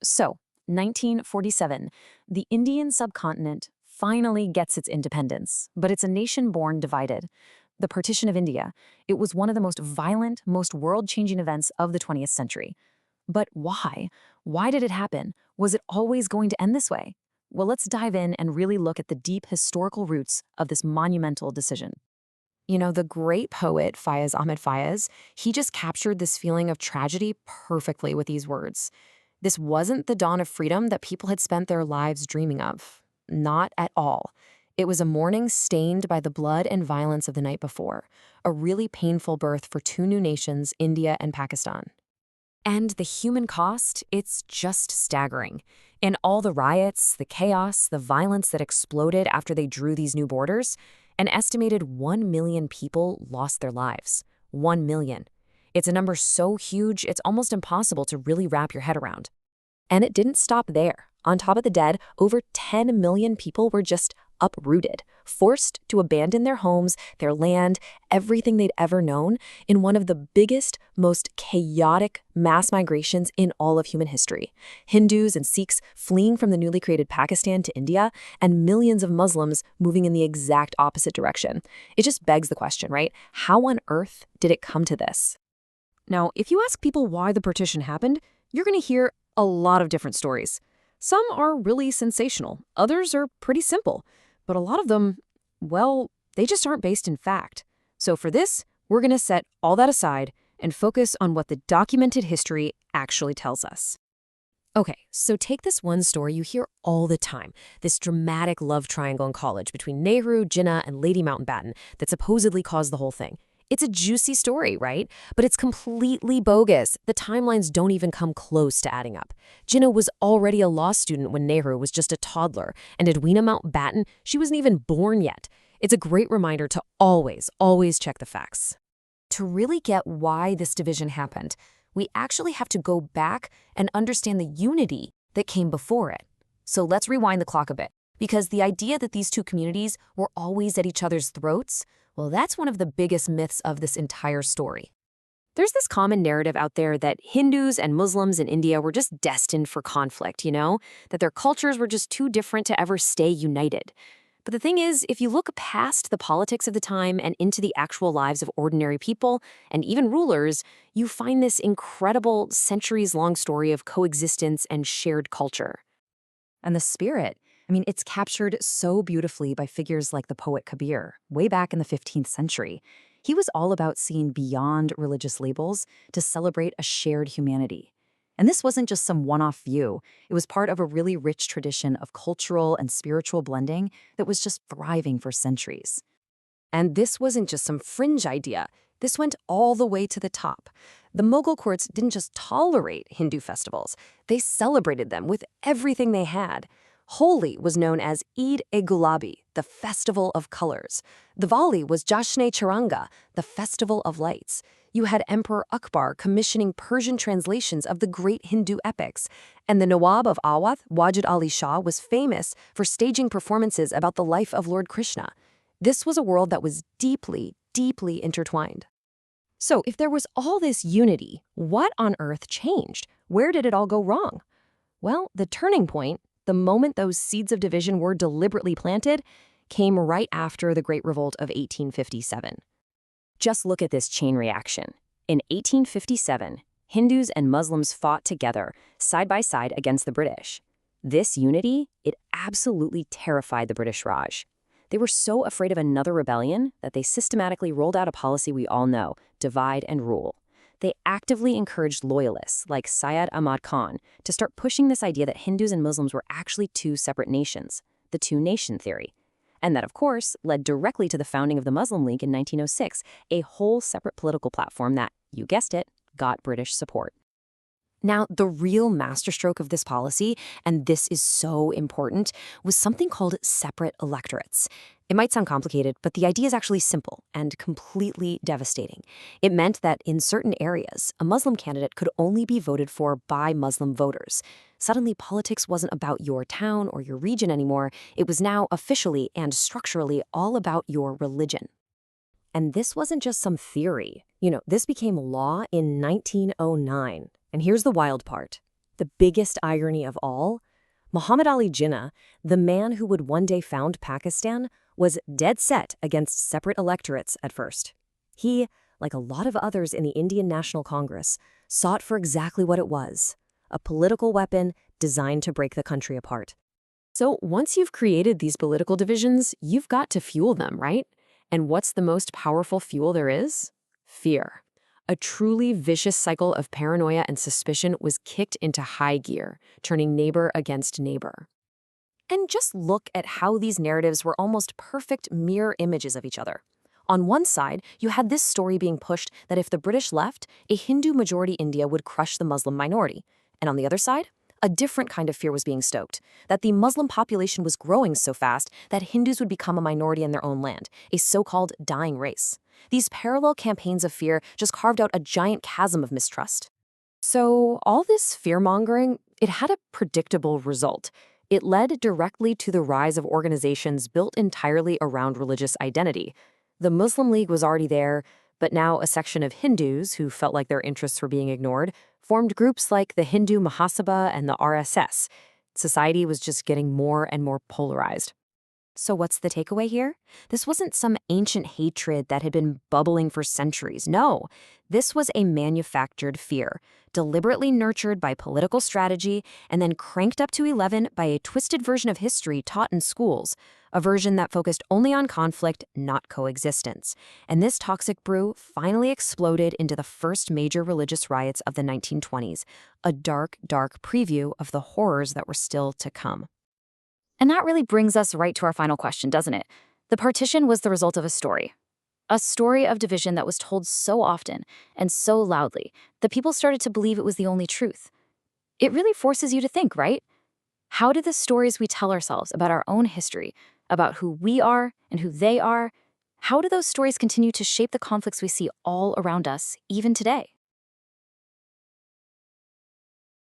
So, 1947, the Indian subcontinent finally gets its independence, but it's a nation born divided. The partition of India, it was one of the most violent, most world-changing events of the 20th century. But why? Why did it happen? Was it always going to end this way? Well, let's dive in and really look at the deep historical roots of this monumental decision. The great poet Fayez Ahmed Fayez, he just captured this feeling of tragedy perfectly with these words. This wasn't the dawn of freedom that people had spent their lives dreaming of. Not at all. It was a morning stained by the blood and violence of the night before, a really painful birth for two new nations, India and Pakistan. And the human cost, it's just staggering. In all the riots, the chaos, the violence that exploded after they drew these new borders, an estimated 1 million people lost their lives. 1 million. It's a number so huge, it's almost impossible to really wrap your head around. And it didn't stop there. On top of the dead, over 10 million people were just uprooted, forced to abandon their homes, their land, everything they'd ever known, in one of the biggest, most chaotic mass migrations in all of human history. Hindus and Sikhs fleeing from the newly created Pakistan to India, and millions of Muslims moving in the exact opposite direction. It just begs the question, right? How on earth did it come to this? Now, if you ask people why the partition happened, you're going to hear a lot of different stories. Some are really sensational, others are pretty simple, but a lot of them, well, they just aren't based in fact. So for this, we're going to set all that aside and focus on what the documented history actually tells us. Okay, so take this one story you hear all the time, this dramatic love triangle in college between Nehru, Jinnah, and Lady Mountbatten that supposedly caused the whole thing. It's a juicy story, right? But it's completely bogus. The timelines don't even come close to adding up. Jinnah was already a law student when Nehru was just a toddler, and Edwina Mountbatten, she wasn't even born yet. It's a great reminder to always check the facts. To really get why this division happened, we actually have to go back and understand the unity that came before it. So let's rewind the clock a bit, because the idea that these two communities were always at each other's throats, well, that's one of the biggest myths of this entire story. There's this common narrative out there that Hindus and Muslims in India were just destined for conflict, that their cultures were just too different to ever stay united. But the thing is, if you look past the politics of the time and into the actual lives of ordinary people and even rulers, you find this incredible centuries-long story of coexistence and shared culture. And the spirit, it's captured so beautifully by figures like the poet Kabir, way back in the 15th century. He was all about seeing beyond religious labels to celebrate a shared humanity. And this wasn't just some one-off view. It was part of a really rich tradition of cultural and spiritual blending that was just thriving for centuries. And this wasn't just some fringe idea. This went all the way to the top. The Mughal courts didn't just tolerate Hindu festivals. They celebrated them with everything they had. Holi was known as Eid-e-Gulabi, the Festival of Colors. Diwali was Jashn-e-Tiranga, the Festival of Lights. You had Emperor Akbar commissioning Persian translations of the great Hindu epics. And the Nawab of Awadh, Wajid Ali Shah, was famous for staging performances about the life of Lord Krishna. This was a world that was deeply intertwined. So if there was all this unity, what on earth changed? Where did it all go wrong? Well, the turning point, the moment those seeds of division were deliberately planted, came right after the Great Revolt of 1857. Just look at this chain reaction. In 1857, Hindus and Muslims fought together, side by side against the British. This unity, it absolutely terrified the British Raj. They were so afraid of another rebellion that they systematically rolled out a policy we all know, divide and rule. They actively encouraged loyalists like Syed Ahmad Khan to start pushing this idea that Hindus and Muslims were actually two separate nations, the two-nation theory. And that, of course, led directly to the founding of the Muslim League in 1906, a whole separate political platform that, you guessed it, got British support. Now, the real masterstroke of this policy, and this is so important, was something called separate electorates. It might sound complicated, but the idea is actually simple and completely devastating. It meant that in certain areas, a Muslim candidate could only be voted for by Muslim voters. Suddenly, politics wasn't about your town or your region anymore. It was now officially and structurally all about your religion. And this wasn't just some theory. This became law in 1909. And here's the wild part. The biggest irony of all? Muhammad Ali Jinnah, the man who would one day found Pakistan, was dead set against separate electorates at first. He, like a lot of others in the Indian National Congress, sought for exactly what it was, a political weapon designed to break the country apart. So once you've created these political divisions, you've got to fuel them, right? And what's the most powerful fuel there is? Fear. A truly vicious cycle of paranoia and suspicion was kicked into high gear, turning neighbor against neighbor. And just look at how these narratives were almost perfect mirror images of each other. On one side, you had this story being pushed that if the British left, a Hindu-majority India would crush the Muslim minority. And on the other side, a different kind of fear was being stoked, that the Muslim population was growing so fast that Hindus would become a minority in their own land, a so-called dying race. These parallel campaigns of fear just carved out a giant chasm of mistrust. So all this fear-mongering, it had a predictable result. It led directly to the rise of organizations built entirely around religious identity. The Muslim League was already there, but now a section of Hindus who felt like their interests were being ignored formed groups like the Hindu Mahasabha and the RSS. Society was just getting more and more polarized. So what's the takeaway here? This wasn't some ancient hatred that had been bubbling for centuries. No, this was a manufactured fear, deliberately nurtured by political strategy and then cranked up to 11 by a twisted version of history taught in schools, a version that focused only on conflict, not coexistence. And this toxic brew finally exploded into the first major religious riots of the 1920s, a dark, dark preview of the horrors that were still to come. And that really brings us right to our final question, doesn't it? The partition was the result of a story of division that was told so often and so loudly that people started to believe it was the only truth. It really forces you to think, right? How do the stories we tell ourselves about our own history, about who we are and who they are, how do those stories continue to shape the conflicts we see all around us, even today?